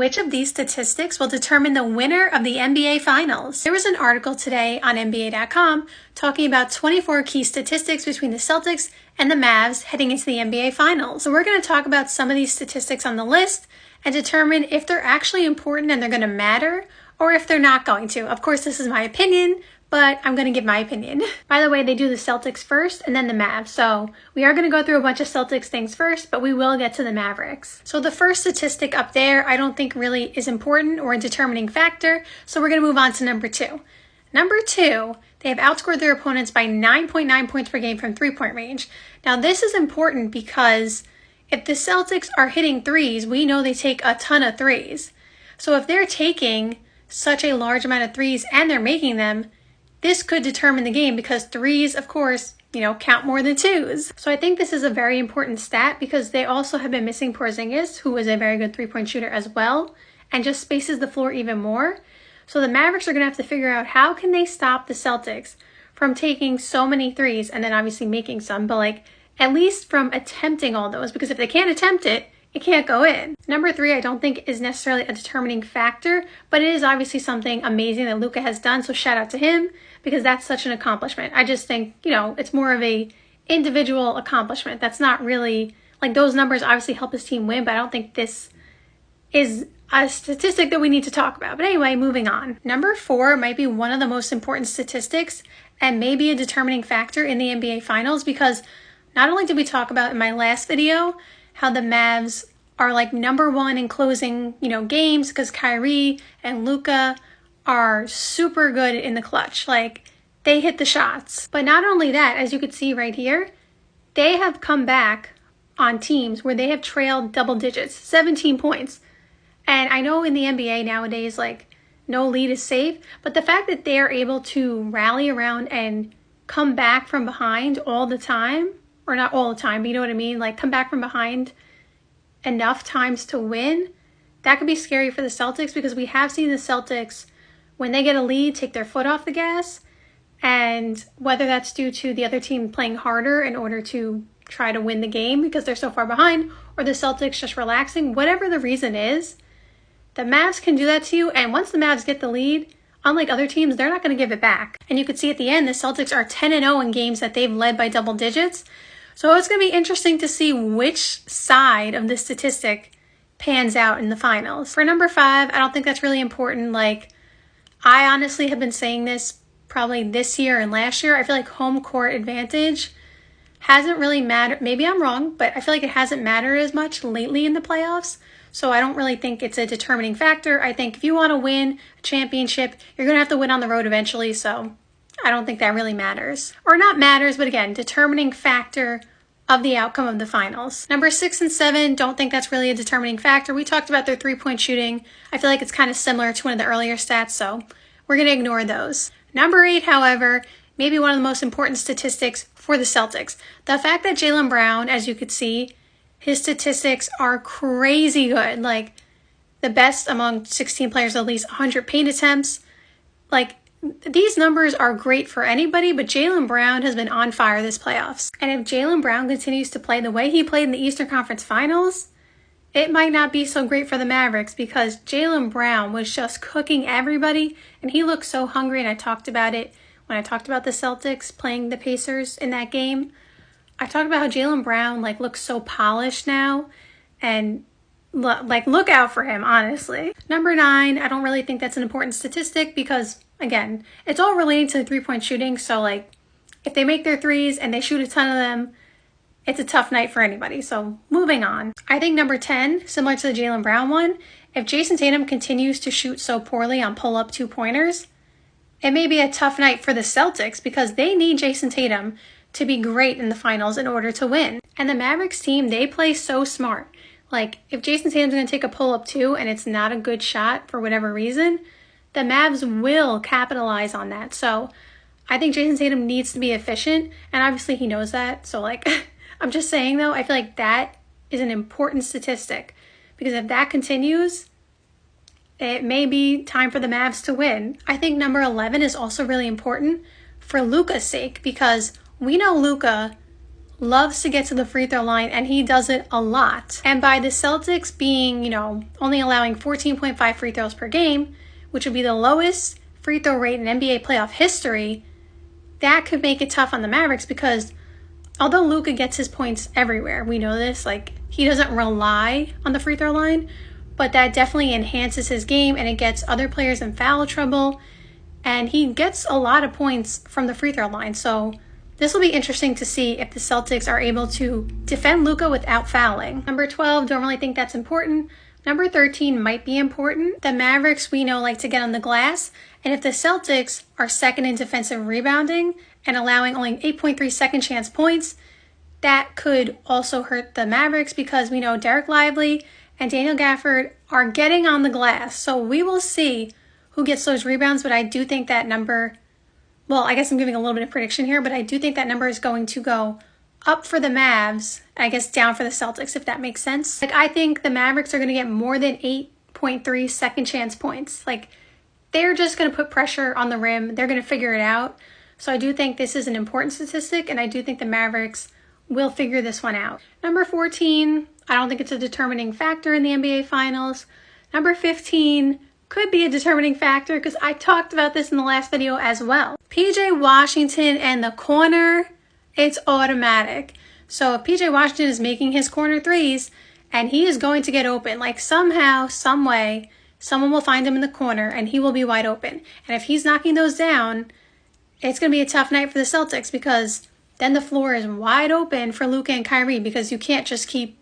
Which of these statistics will determine the winner of the NBA Finals? There was an article today on NBA.com talking about 24 key statistics between the Celtics and the Mavs heading into the NBA Finals. So we're going to talk about some of these statistics on the list and determine if they're actually important and they're going to matter or if they're not going to. Of course, this is my opinion, but I'm going to give my opinion. By the way, they do the Celtics first and then the Mavs. So we are going to go through a bunch of Celtics things first, but we will get to the Mavericks. So the first statistic up there, I don't think really is important or a determining factor. So we're going to move on to number 2. Number 2, they have outscored their opponents by 9.9 points per game from three-point range. Now this is important because if the Celtics are hitting threes, we know they take a ton of threes. So if they're taking such a large amount of threes and they're making them, this could determine the game because threes, of course, count more than twos. So I think this is a very important stat because they also have been missing Porzingis, who is a very good three-point shooter as well, and just spaces the floor even more. So the Mavericks are going to have to figure out how can they stop the Celtics from taking so many threes and then obviously making some, but at least from attempting all those, because if they can't attempt it, it can't go in. Number 3, I don't think is necessarily a determining factor, but it is obviously something amazing that Luka has done. So shout out to him because that's such an accomplishment. I just think, it's more of a individual accomplishment. That's not really those numbers obviously help his team win, but I don't think this is a statistic that we need to talk about. But anyway, moving on. Number 4 might be one of the most important statistics and maybe a determining factor in the NBA Finals because not only did we talk about in my last video how the Mavs are number 1 in closing, games because Kyrie and Luka are super good in the clutch. They hit the shots. But not only that, as you could see right here, they have come back on teams where they have trailed double digits, 17 points. And I know in the NBA nowadays, no lead is safe, but the fact that they are able to rally around and come back from behind all the time, or not all the time, but you know what I mean? Come back from behind enough times to win, that could be scary for the Celtics because we have seen the Celtics, when they get a lead, take their foot off the gas. And whether that's due to the other team playing harder in order to try to win the game because they're so far behind, or the Celtics just relaxing, whatever the reason is, the Mavs can do that to you. And once the Mavs get the lead, unlike other teams, they're not going to give it back. And you could see at the end, the Celtics are 10-0 in games that they've led by double digits. So it's going to be interesting to see which side of this statistic pans out in the finals. For number 5, I don't think that's really important. I honestly have been saying this probably this year and last year. I feel like home court advantage hasn't really mattered. Maybe I'm wrong, but I feel like it hasn't mattered as much lately in the playoffs. So I don't really think it's a determining factor. I think if you want to win a championship, you're going to have to win on the road eventually. So I don't think that really matters. Or not matters, but again, determining factor of the outcome of the finals. Number 6 and 7, don't think that's really a determining factor. We talked about their three-point shooting. I feel like it's kind of similar to one of the earlier stats, so we're going to ignore those. Number 8, however, maybe one of the most important statistics for the Celtics. The fact that Jaylen Brown, as you could see, his statistics are crazy good. The best among 16 players, at least 100 paint attempts. These numbers are great for anybody, but Jaylen Brown has been on fire this playoffs. And if Jaylen Brown continues to play the way he played in the Eastern Conference Finals, it might not be so great for the Mavericks because Jaylen Brown was just cooking everybody, and he looked so hungry, and I talked about it when I talked about the Celtics playing the Pacers in that game. I talked about how Jaylen Brown looks so polished now, and look out for him, honestly. Number 9, I don't really think that's an important statistic because, again, it's all related to three-point shooting. So, if they make their threes and they shoot a ton of them, it's a tough night for anybody. So, moving on. I think number 10, similar to the Jaylen Brown one, if Jason Tatum continues to shoot so poorly on pull-up two-pointers, it may be a tough night for the Celtics because they need Jason Tatum to be great in the finals in order to win. And the Mavericks team, they play so smart. If Jason Tatum's going to take a pull-up two and it's not a good shot for whatever reason, the Mavs will capitalize on that. So I think Jason Tatum needs to be efficient, and obviously he knows that. So I'm just saying though, I feel like that is an important statistic because if that continues, it may be time for the Mavs to win. I think number 11 is also really important for Luka's sake because we know Luka loves to get to the free throw line, and he does it a lot. And by the Celtics being, only allowing 14.5 free throws per game, which would be the lowest free throw rate in NBA playoff history, that could make it tough on the Mavericks because although Luka gets his points everywhere, we know this, he doesn't rely on the free throw line, but that definitely enhances his game and it gets other players in foul trouble, and he gets a lot of points from the free throw line. So this will be interesting to see if the Celtics are able to defend Luka without fouling. Number 12, don't really think that's important. Number 13 might be important. The Mavericks, we know, like to get on the glass, and if the Celtics are second in defensive rebounding and allowing only 8.3 second chance points, that could also hurt the Mavericks because we know Derek Lively and Daniel Gafford are getting on the glass. So we will see who gets those rebounds, but I do think that number, well, I guess I'm giving a little bit of prediction here, but I do think that number is going to go up for the Mavs, I guess down for the Celtics, if that makes sense. I think the Mavericks are going to get more than 8.3 second chance points. They're just going to put pressure on the rim. They're going to figure it out. So I do think this is an important statistic, and I do think the Mavericks will figure this one out. Number 14, I don't think it's a determining factor in the NBA Finals. Number 15 could be a determining factor because I talked about this in the last video as well. PJ Washington and the corner, it's automatic. So if PJ Washington is making his corner threes and he is going to get open, somehow, some way, someone will find him in the corner and he will be wide open. And if he's knocking those down, it's going to be a tough night for the Celtics because then the floor is wide open for Luka and Kyrie because you can't just keep,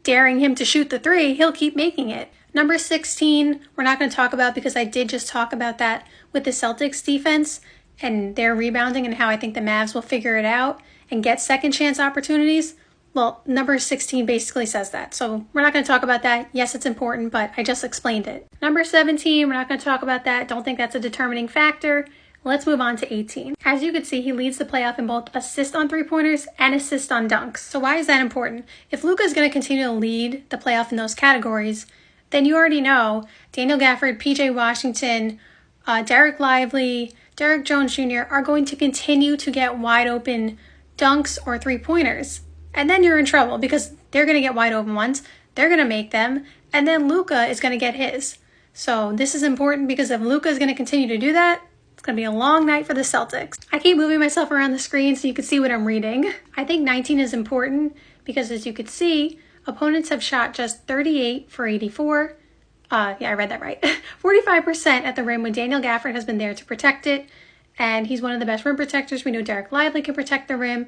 daring him to shoot the three. He'll keep making it. Number 16, we're not going to talk about because I did just talk about that with the Celtics defense and their rebounding and how I think the Mavs will figure it out and get second chance opportunities. Well, number 16 basically says that. So we're not going to talk about that. Yes, it's important, but I just explained it. Number 17, we're not going to talk about that. Don't think that's a determining factor. Let's move on to 18. As you can see, he leads the playoff in both assist on three-pointers and assist on dunks. So why is that important? If Luka is going to continue to lead the playoff in those categories, then you already know Daniel Gafford, PJ Washington, Derek Lively, Derek Jones Jr. are going to continue to get wide open dunks or three-pointers. And then you're in trouble because they're going to get wide open ones, they're going to make them, and then Luka is going to get his. So this is important because if Luka is going to continue to do that, it's going to be a long night for the Celtics. I keep moving myself around the screen so you can see what I'm reading. I think 19 is important because as you can see, opponents have shot just 38 for 84. Yeah, I read that right. 45% at the rim when Daniel Gafford has been there to protect it. And he's one of the best rim protectors. We know Derek Lively can protect the rim.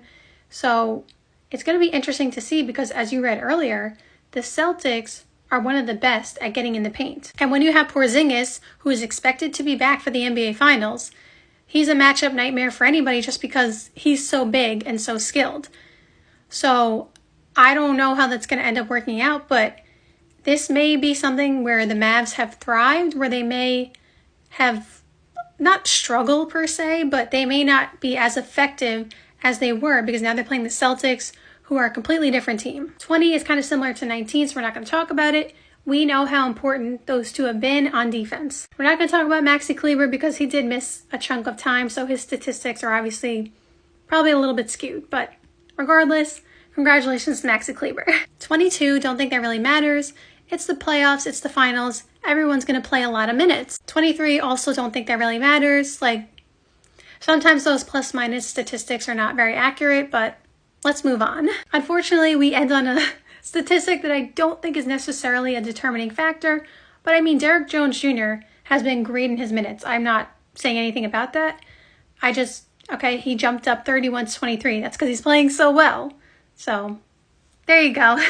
So it's going to be interesting to see because as you read earlier, the Celtics are one of the best at getting in the paint. And when you have Porzingis, who is expected to be back for the NBA Finals, he's a matchup nightmare for anybody just because he's so big and so skilled. So I don't know how that's going to end up working out, but this may be something where the Mavs have thrived, where they may have not struggled per se, but they may not be as effective as they were because now they're playing the Celtics, who are a completely different team. 20 is kind of similar to 19, so we're not going to talk about it. We know how important those two have been on defense. We're not going to talk about Maxi Kleber because he did miss a chunk of time, so his statistics are obviously probably a little bit skewed. But regardless, congratulations to Maxi Kleber. 22, don't think that really matters. It's the playoffs, it's the finals. Everyone's going to play a lot of minutes. 23, also don't think that really matters. Sometimes those plus minus statistics are not very accurate, but let's move on. Unfortunately, we end on a statistic that I don't think is necessarily a determining factor, but I mean, Derek Jones Jr. has been great in his minutes. I'm not saying anything about that. He jumped up 31 to 23. That's because he's playing so well. So there you go.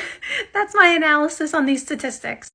That's my analysis on these statistics.